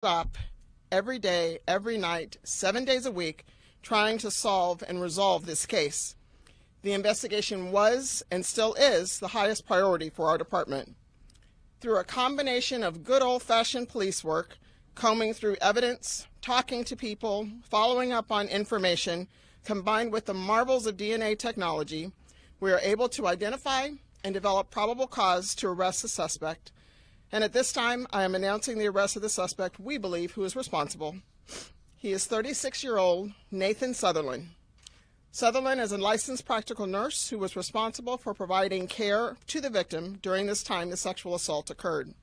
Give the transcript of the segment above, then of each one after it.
stop every day, every night, 7 days a week, trying to solve and resolve this case. The investigation was and still is the highest priority for our department. Through a combination of good old-fashioned police work, combing through evidence, talking to people, following up on information, combined with the marvels of DNA technology, we are able to identify and develop probable cause to arrest the suspect. And at this time, I am announcing the arrest of the suspect we believe who is responsible. He is 36-year-old Nathan Sutherland. Sutherland is a licensed practical nurse who was responsible for providing care to the victim during this time the sexual assault occurred.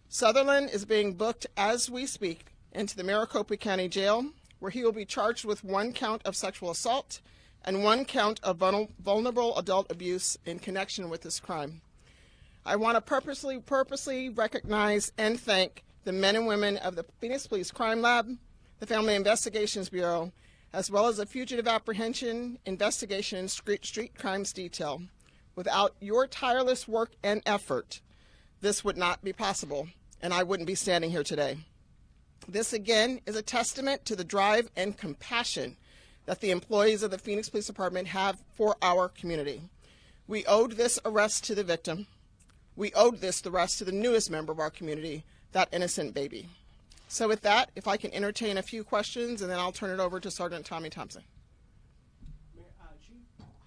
Sutherland is being booked as we speak into the Maricopa County Jail, where he will be charged with 1 count of sexual assault and 1 count of vulnerable adult abuse in connection with this crime. I want to purposely recognize and thank the men and women of the Phoenix Police Crime Lab, the Family Investigations Bureau, as well as the Fugitive Apprehension, Investigation, and Street Crimes Detail. Without your tireless work and effort, this would not be possible, and I wouldn't be standing here today. This, again, is a testament to the drive and compassion that the employees of the Phoenix Police Department have for our community. We owed this arrest to the victim. We owed this arrest to the newest member of our community, that innocent baby. So with that, if I can entertain a few questions, and then I'll turn it over to Sergeant Tommy Thompson. Chief,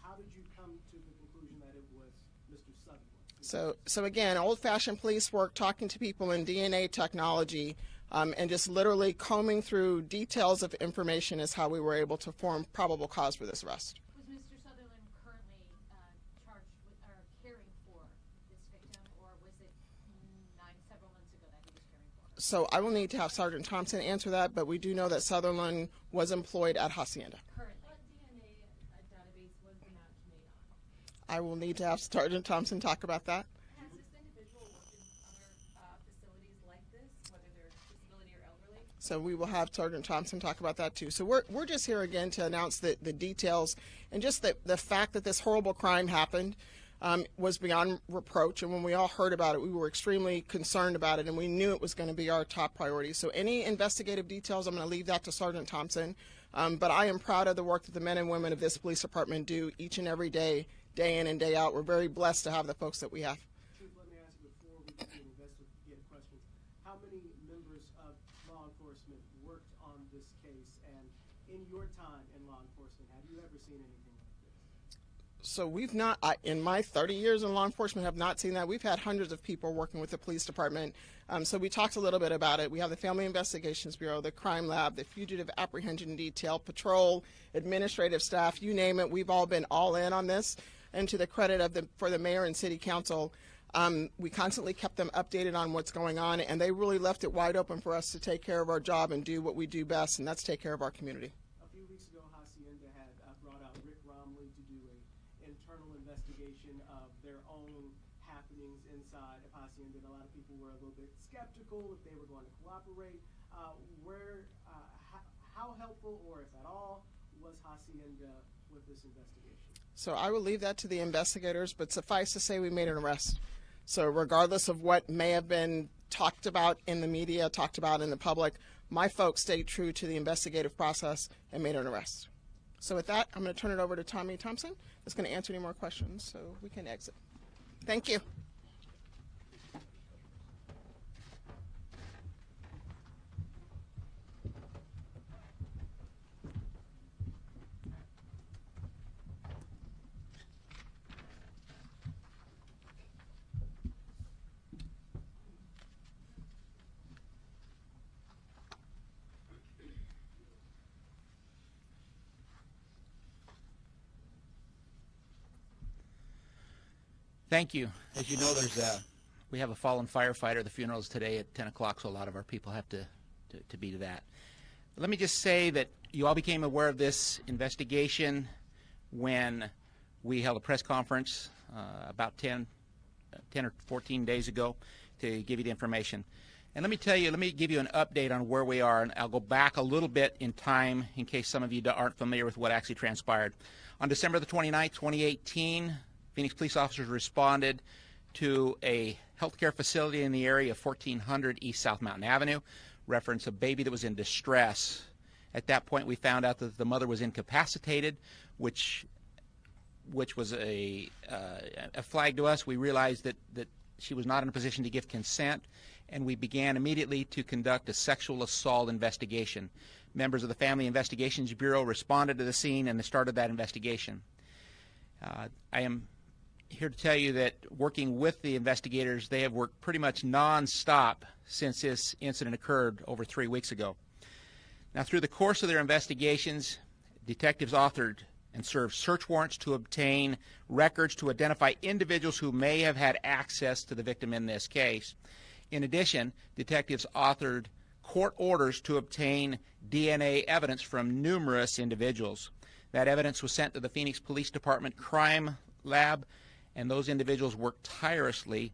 how did you come to the conclusion that it was Mr. Sutherland? So again, old-fashioned police work, talking to people in DNA technology, and just literally combing through details of information is how we were able to form probable cause for this arrest. Was Mr. Sutherland currently charged with or caring for this victim, or was it several months ago that he was caring for her? So I will need to have Sergeant Thompson answer that, but we do know that Sutherland was employed at Hacienda. Currently. What DNA database was the match made on? I will need to have Sergeant Thompson talk about that. Has this individual worked in other facilities like this, whether they're disability or elderly? So we will have Sergeant Thompson talk about that too. So we're just here again to announce the details and just the fact that this horrible crime happened was beyond reproach. And when we all heard about it, we were extremely concerned about it, and we knew it was going to be our top priority. So any investigative details, I'm going to leave that to Sergeant Thompson. But I am proud of the work that the men and women of this police department do each and every day, day in and day out. We're very blessed to have the folks that we have. Chief, let me ask you before we get to investigative questions, how many members of law enforcement worked on this case? And in your time in law enforcement, have you ever seen anything like this? So we've not, in my 30 years in law enforcement, have not seen that. We've had hundreds of people working with the police department. So we talked a little bit about it. We have the Family Investigations Bureau, the Crime Lab, the Fugitive Apprehension Detail, Patrol, administrative staff, you name it. We've all been all in on this. And to the credit of for the mayor and city council, we constantly kept them updated on what's going on, and they really left it wide open for us to take care of our job and do what we do best, and that's take care of our community. A few weeks ago, Hacienda had brought out Rick Romley to do an internal investigation of their own happenings inside of Hacienda. And a lot of people were a little bit skeptical if they were going to cooperate. How helpful, or if at all, was Hacienda with this investigation? So I will leave that to the investigators, but suffice to say we made an arrest. So regardless of what may have been talked about in the media, talked about in the public, my folks stayed true to the investigative process and made an arrest. So with that, I'm going to turn it over to Tommy Thompson, that's going to answer any more questions so we can exit. Thank you. Thank you. As you know, we have a fallen firefighter. The funeral is today at 10 o'clock, so a lot of our people have to be to that. Let me just say that you all became aware of this investigation when we held a press conference about 10 or 14 days ago to give you the information. And let me give you an update on where we are, and I'll go back a little bit in time in case some of you aren't familiar with what actually transpired. On December the 29th, 2018, Phoenix police officers responded to a healthcare facility in the area of 1400 East South Mountain Avenue. reference a baby that was in distress. At that point, we found out that the mother was incapacitated, which was a flag to us. We realized that she was not in a position to give consent, and we began immediately to conduct a sexual assault investigation. Members of the Family Investigations Bureau responded to the scene and started that investigation. I am here to tell you that working with the investigators, they have worked pretty much non-stop since this incident occurred over 3 weeks ago. Now, through the course of their investigations, detectives authored and served search warrants to obtain records to identify individuals who may have had access to the victim in this case. In addition, detectives authored court orders to obtain DNA evidence from numerous individuals. That evidence was sent to the Phoenix Police Department Crime Lab, and those individuals worked tirelessly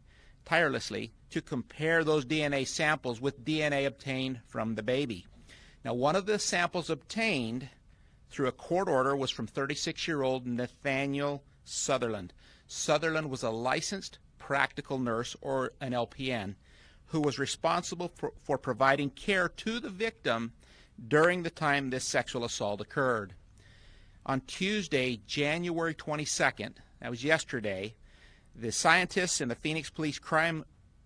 to compare those DNA samples with DNA obtained from the baby. Now, one of the samples obtained through a court order was from 36-year-old Nathaniel Sutherland. Sutherland was a licensed practical nurse, or an LPN, who was responsible for providing care to the victim during the time this sexual assault occurred. On Tuesday, January 22nd, that was yesterday, the scientists in the Phoenix Police Crime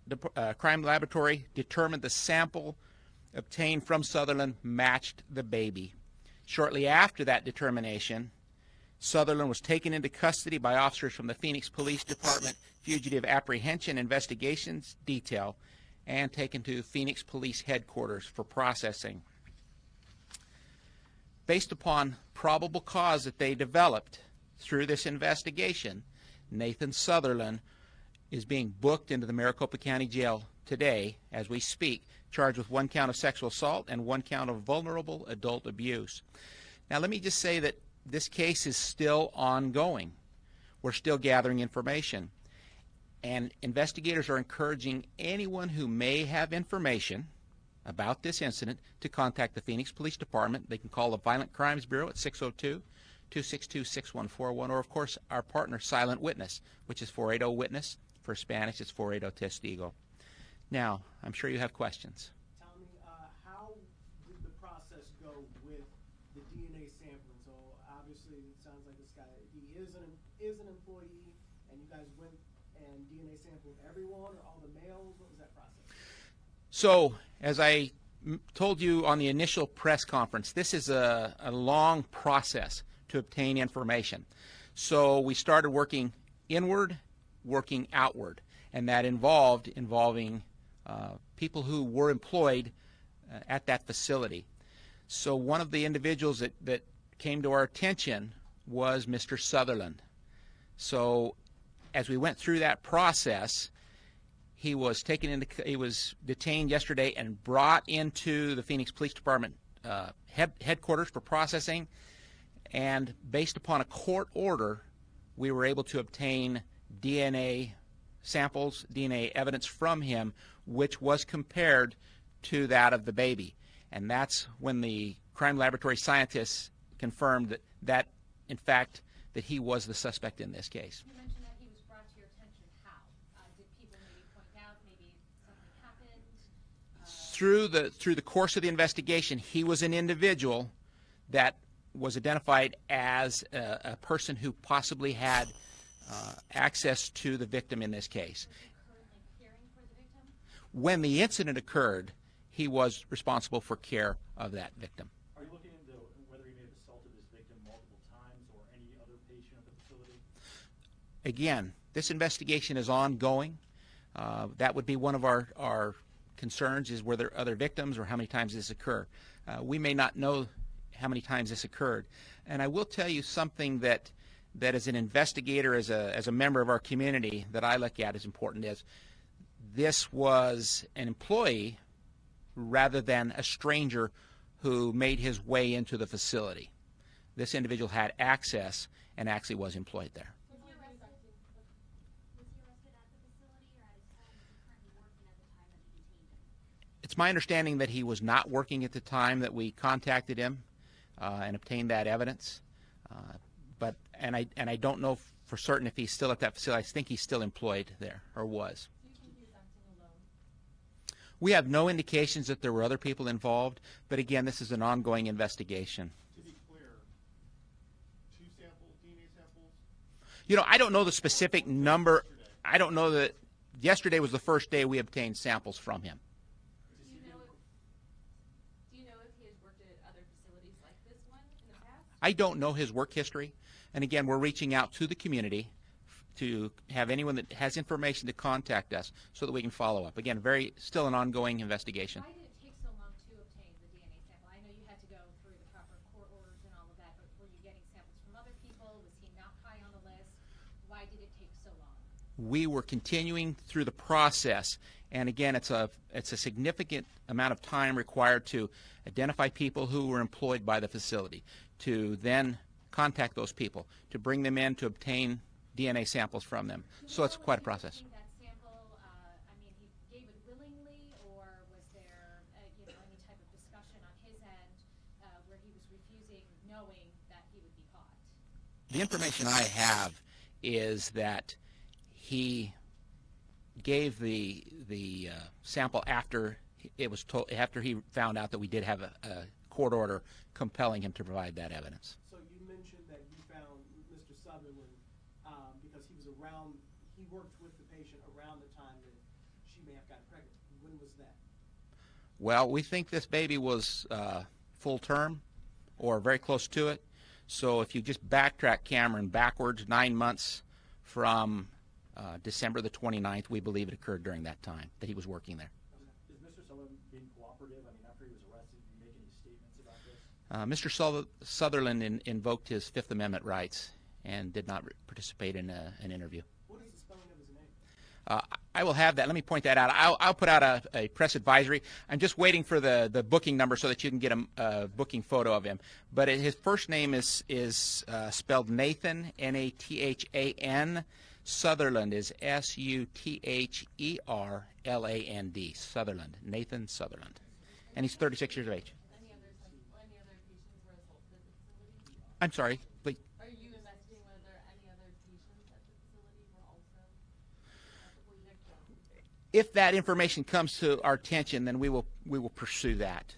Laboratory determined the sample obtained from Sutherland matched the baby. Shortly after that determination, Sutherland was taken into custody by officers from the Phoenix Police Department Fugitive Apprehension Investigations Detail and taken to Phoenix Police Headquarters for processing. Based upon probable cause that they developed through this investigation, Nathan Sutherland is being booked into the Maricopa County Jail today as we speak, charged with 1 count of sexual assault and 1 count of vulnerable adult abuse. Now, let me just say that this case is still ongoing. We're still gathering information, and investigators are encouraging anyone who may have information about this incident to contact the Phoenix Police Department. They can call the Violent Crimes Bureau at 602-262-6141, or of course our partner Silent Witness, which is 480-WITNESS. For Spanish, it's 480-TESTIGO. Now, I'm sure you have questions. Tell me, how did the process go with the DNA sampling? So obviously, it sounds like this guy, he is an employee, and you guys went and DNA sampled everyone, or all the males? What was that process? So, as I told you on the initial press conference, this is a long process to obtain information. So we started working inward, working outward, and that involving people who were employed at that facility. So one of the individuals that came to our attention was Mr. Sutherland. So as we went through that process, he was detained yesterday and brought into the Phoenix Police Department headquarters for processing. And based upon a court order, we were able to obtain DNA samples, DNA evidence from him, which was compared to that of the baby. And that's when the crime laboratory scientists confirmed that in fact, that he was the suspect in this case. You mentioned that he was brought to your attention. How? Did people maybe point out maybe something happened? Through the course of the investigation, he was an individual that was identified as a person who possibly had access to the victim in this case. Was he currently caring for the victim? When the incident occurred, he was responsible for care of that victim. Are you looking into whether he may have assaulted this victim multiple times or any other patient at the facility? Again, this investigation is ongoing. That would be one of our concerns, is were there other victims or how many times this occurred. We may not know how many times this occurred. And I will tell you something that as an investigator, as a member of our community, that I look at as important is this was an employee rather than a stranger who made his way into the facility. This individual had access and actually was employed there. Was he arrested at the facility or at his home? Was he currently working at the time that you detained him? It's my understanding that he was not working at the time that we contacted him and obtained that evidence. But I don't know for certain if he's still at that facility. I think he's still employed there, or was. Do you think he was acting alone? We have no indications that there were other people involved, but again, this is an ongoing investigation. To be clear, 2 samples, DNA samples? You know, I don't know the specific number. I don't know that yesterday was the first day we obtained samples from him. Do you know if he has worked at other facilities like this one in the past? I don't know his work history. And again, we're reaching out to the community to have anyone that has information to contact us so that we can follow up. Again, still an ongoing investigation. Why did it take so long to obtain the DNA sample? I know you had to go through the proper court orders and all of that, but were you getting samples from other people? Was he not high on the list? Why did it take so long? We were continuing through the process, and again, it's a significant amount of time required to identify people who were employed by the facility, to then contact those people, to bring them in to obtain DNA samples from them. So it's quite a process. That sample, I mean, he gave it willingly, or was there, any type of discussion on his end where he was refusing, knowing that he would be caught? The information I have is that he gave the sample after after he found out that we did have a court order compelling him to provide that evidence. So you mentioned that you found Mr. Sutherland because he worked with the patient around the time that she may have gotten pregnant. When was that? Well, we think this baby was full term or very close to it. So if you just backtrack, Cameron, backwards 9 months from December the 29th, we believe it occurred during that time that he was working there. Is Mr. Sutherland being cooperative? I mean, after he was arrested, did he make any statements about this? Mr. Sutherland invoked his Fifth Amendment rights and did not participate in an interview. What is the spelling of his name? I will have that. Let me point that out. I'll put out a press advisory. I'm just waiting for the booking number so that you can get a booking photo of him. But his first name is spelled Nathan, Nathan. Sutherland is Sutherland, Sutherland, Nathan Sutherland. And he's 36 years of age. Any other patients were assaulted at the facility? I'm sorry, please. Are you investigating whether any other patients at the facility were also victims? If that information comes to our attention, then we will pursue that.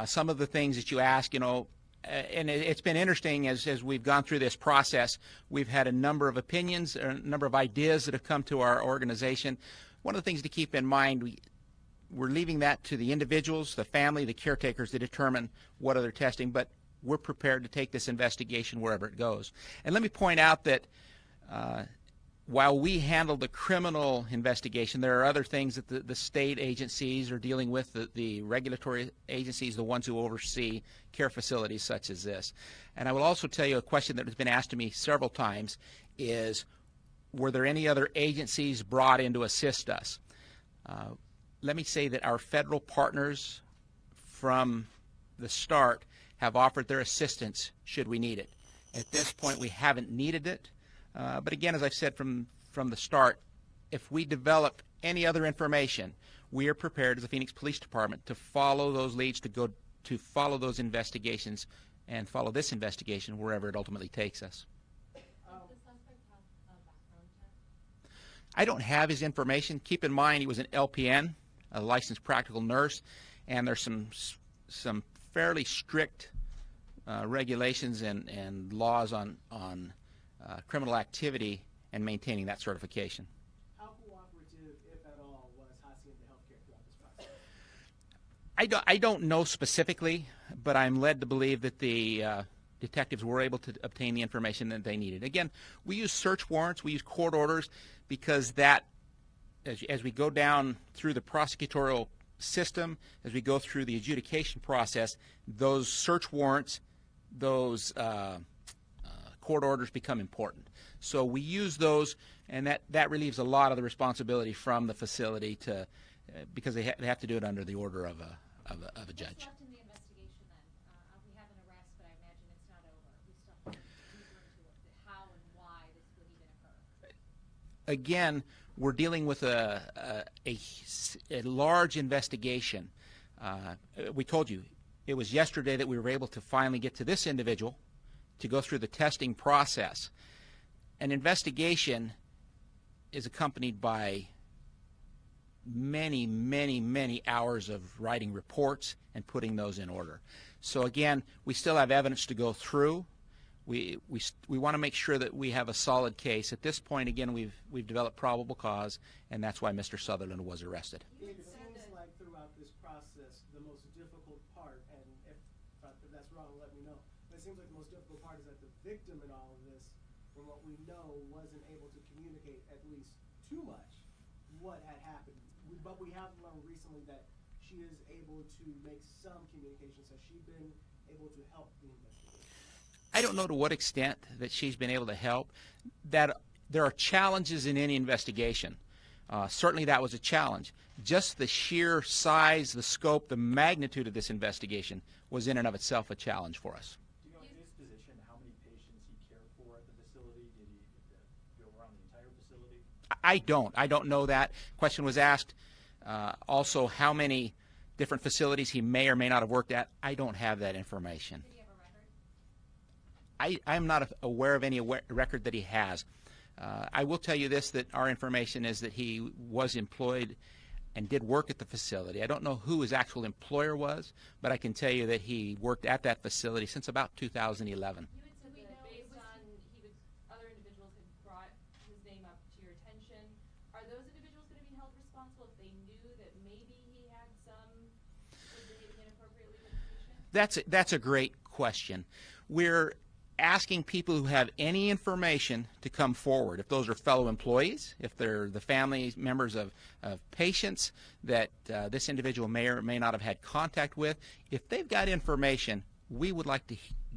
Some of the things that you ask, and it's been interesting as we've gone through this process. We've had a number of opinions, a number of ideas that have come to our organization. One of the things to keep in mind, we're leaving that to the individuals, the family, the caretakers to determine what other testing, but we're prepared to take this investigation wherever it goes. And let me point out that while we handle the criminal investigation, there are other things that the state agencies are dealing with, the regulatory agencies, the ones who oversee care facilities such as this. And I will also tell you a question that has been asked to me several times is, were there any other agencies brought in to assist us? Let me say that our federal partners from the start have offered their assistance should we need it. At this point, we haven't needed it. But again, as I've said from the start, if we develop any other information, we are prepared as the Phoenix Police Department to follow those leads, to follow those investigations, and follow this investigation wherever it ultimately takes us. Did the suspect have a background check? I don't have his information. Keep in mind he was an LPN, a licensed practical nurse, and there's some fairly strict regulations and laws on criminal activity and maintaining that certification. How cooperative, if at all, was Hacienda Healthcare throughout this process? I don't know specifically, but I'm led to believe that the detectives were able to obtain the information that they needed. Again, we use search warrants, we use court orders, because that, as we go down through the prosecutorial system, as we go through the adjudication process, those search warrants, those court orders become important. So we use those, and that relieves a lot of the responsibility from the facility to because they have to do it under the order of a judge. What's left in the investigation then? We have an arrest, but I imagine it's not over. We still have to deeper into how and why this would even occur. Again, we're dealing with a large investigation. We told you it was yesterday that we were able to finally get to this individual to go through the testing process. An investigation is accompanied by many, many, many hours of writing reports and putting those in order. So again, we still have evidence to go through. We want to make sure that we have a solid case. At this point, again, we've developed probable cause, and that's why Mr. Sutherland was arrested. It seems like throughout this process, the most difficult part, and if that's wrong, let me know. But it seems like the most difficult part is that the victim in all of this, from what we know, wasn't able to communicate at least too much what had happened. But we have learned recently that she is able to make some communications. Has she been able to help the investigation? I don't know to what extent that she's been able to help. That there are challenges in any investigation. Certainly that was a challenge. Just the sheer size, the scope, the magnitude of this investigation was in and of itself a challenge for us. Do you know his position, how many patients he cared for at the facility? Did he go around the entire facility? I don't know that. Question was asked also how many different facilities he may or may not have worked at. I don't have that information. Did he have a record? I'm not aware of any record that he has. I will tell you this, that our information is that he was employed and did work at the facility. I don't know who his actual employer was, but I can tell you that he worked at that facility since about 2011. You had said that based on other individuals had brought his name up to your attention. Are those individuals going to be held responsible if they knew that maybe he had was behaving inappropriately with the patient? That's a great question. We're asking people who have any information to come forward. If those are fellow employees, if they're the family members of patients that this individual may or may not have had contact with, if they've got information, we would like to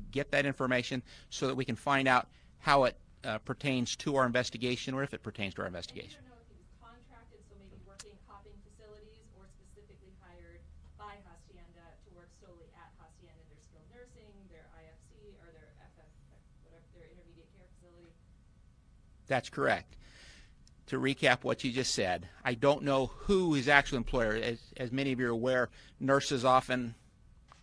get that information so that we can find out how it pertains to our investigation or if it pertains to our investigation. I don't know if he was contracted, so maybe working hopping facilities, or specifically hired by Hacienda to work solely at Hacienda, their skilled nursing, their IFC, or their whatever, their intermediate care facility. That's correct. To recap what you just said, I don't know who his actual employer is. As many of you are aware, nurses often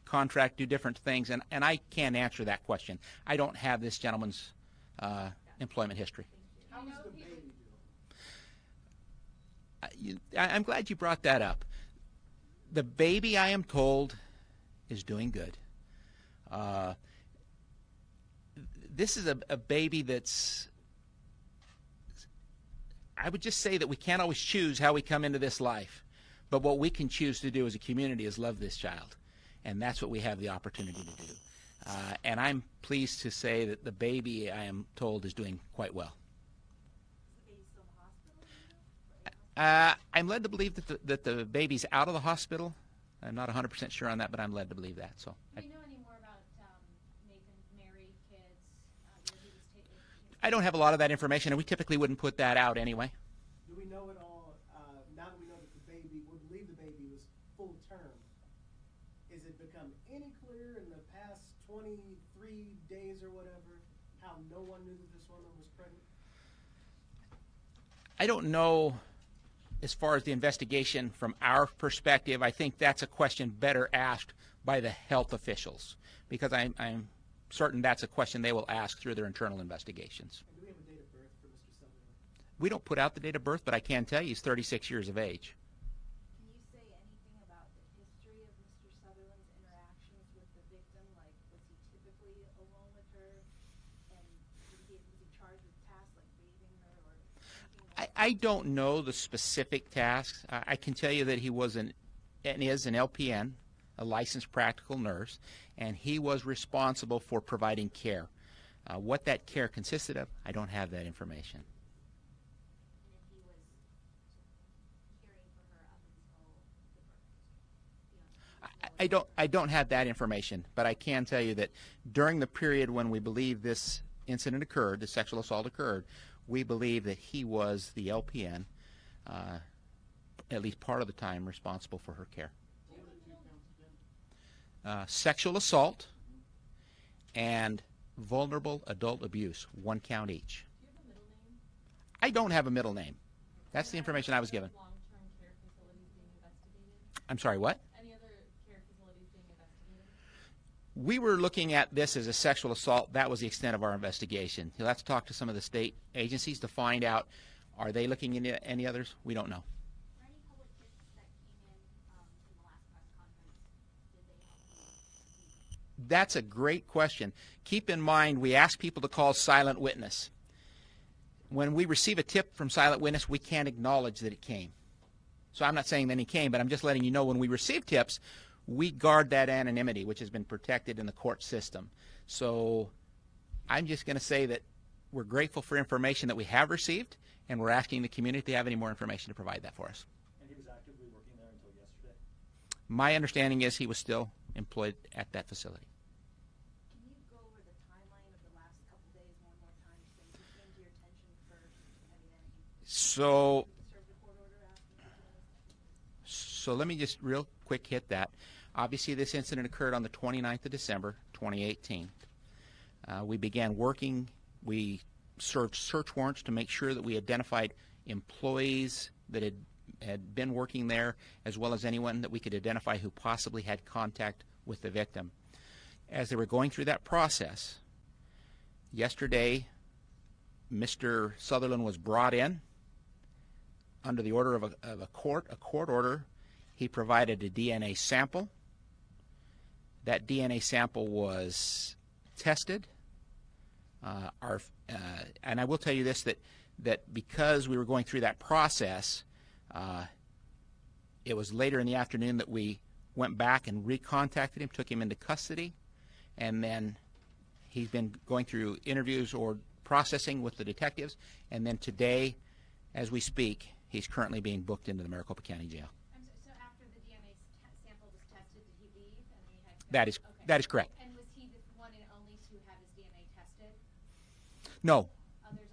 contract, do different things, and I can't answer that question. I don't have this gentleman's employment history. How was the baby doing? I'm glad you brought that up. The baby, I am told, is doing good. This is a baby that's, I would just say that we can't always choose how we come into this life. But what we can choose to do as a community is love this child. And that's what we have the opportunity to do. And I'm pleased to say that the baby, I am told, is doing quite well. Is the baby still in the hospital? I'm led to believe that the baby's out of the hospital. I'm not 100% sure on that, but I'm led to believe that. So Do you know any more about Nathan, married, kids, where he was taken? I don't have a lot of that information, and we typically wouldn't put that out anyway. Do we know at all, now that we know that the baby, we believe the baby was full term, is it become any clearer in the past 23 days or whatever, how no one knew that this woman was pregnant? I don't know as far as the investigation from our perspective. I think that's a question better asked by the health officials, because I'm certain that's a question they will ask through their internal investigations. And do we have a date of birth for Mr. Sutherland? We don't put out the date of birth, but I can tell you he's 36 years of age. Can you say anything about the history of Mr. Sutherland's interactions with the victim? Like, was he typically alone with her? And was he charged with tasks like bathing her or anything like I don't know the specific tasks. I can tell you that he was and is an LPN, a licensed practical nurse, and he was responsible for providing care. What that care consisted of, I don't have that information. And if he was caring for her up until the birth? I don't have that information, but I can tell you that during the period when we believe this incident occurred, the sexual assault occurred, we believe that he was the LPN, at least part of the time, responsible for her care. Sexual assault and vulnerable adult abuse, 1 count each. Do you have a middle name? I don't have a middle name. That's the information I was given. Long-term care facilities being investigated? I'm sorry, what? Any other care facilities being investigated? We were looking at this as a sexual assault. That was the extent of our investigation. You'll have to talk to some of the state agencies to find out, are they looking into any others? We don't know. Are any public That's a great question. Keep in mind, we ask people to call silent witness. When we receive a tip from silent witness, we can't acknowledge that it came. So I'm not saying that he came, but I'm just letting you know when we receive tips, we guard that anonymity, which has been protected in the court system. So I'm just going to say that we're grateful for information that we have received, and we're asking the community if they have any more information to provide that for us. And he was actively working there until yesterday? My understanding is he was still employed at that facility. Can you go over the timeline of the last couple days one more time, since it came to your attention first, and then So served a court order asking for things? So let me just real quick hit that. Obviously, this incident occurred on the 29th of December, 2018. We began working. We served search warrants to make sure that we identified employees that had been working there, as well as anyone that we could identify who possibly had contact with the victim. As they were going through that process, yesterday, Mr. Sutherland was brought in under the order of a court order. He provided a DNA sample. That DNA sample was tested. And I will tell you this, that because we were going through that process, it was later in the afternoon that we went back and recontacted him, took him into custody, and then he's been going through interviews or processing with the detectives, and then today, as we speak, he's currently being booked into the Maricopa County Jail. So after the DNA sample was tested, did he leave? And he had That is correct. And was he the one and only to have his DNA tested? No,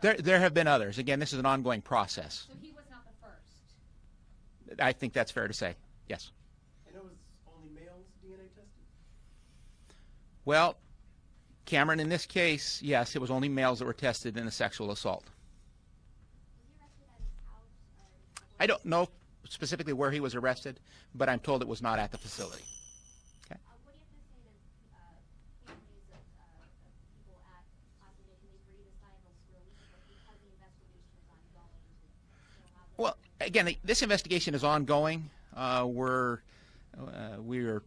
Others? there have been others. Again, this is an ongoing process. So he was not the first? I think that's fair to say. Yes. And it was only males DNA tested? Well, Cameron, in this case, yes, it was only males that were tested in a sexual assault. Was he arrested at his house, or? I don't know specifically where he was arrested, but I'm told it was not at the facility. Okay. What do you have to say to families of people at Hacienda? Can they breathe a sigh of relief, or because the investigation is ongoing, they'll have Well, again, this investigation is ongoing. We are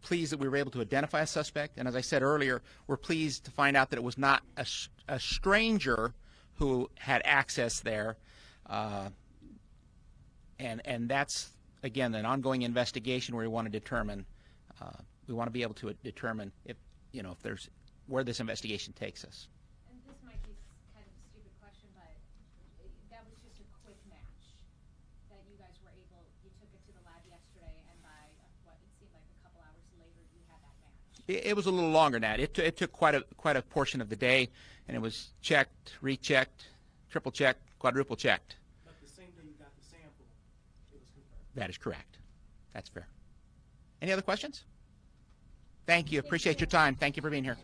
pleased that we were able to identify a suspect, and as I said earlier, we're pleased to find out that it was not a stranger who had access there, and that's again an ongoing investigation where we want to determine, we want to be able to determine if there's where this investigation takes us. And this might be kind of a stupid question, but that was just a quick match that you guys were able, you took it to the lab yesterday, and by what it seemed like a couple hours later, you had that match. It was a little longer than that. It took quite a portion of the day, and it was checked, rechecked, triple checked, quadruple checked. But the same day you got the sample, it was confirmed. That is correct. That's fair. Any other questions? Thank you. Appreciate your time. Thank you for being here.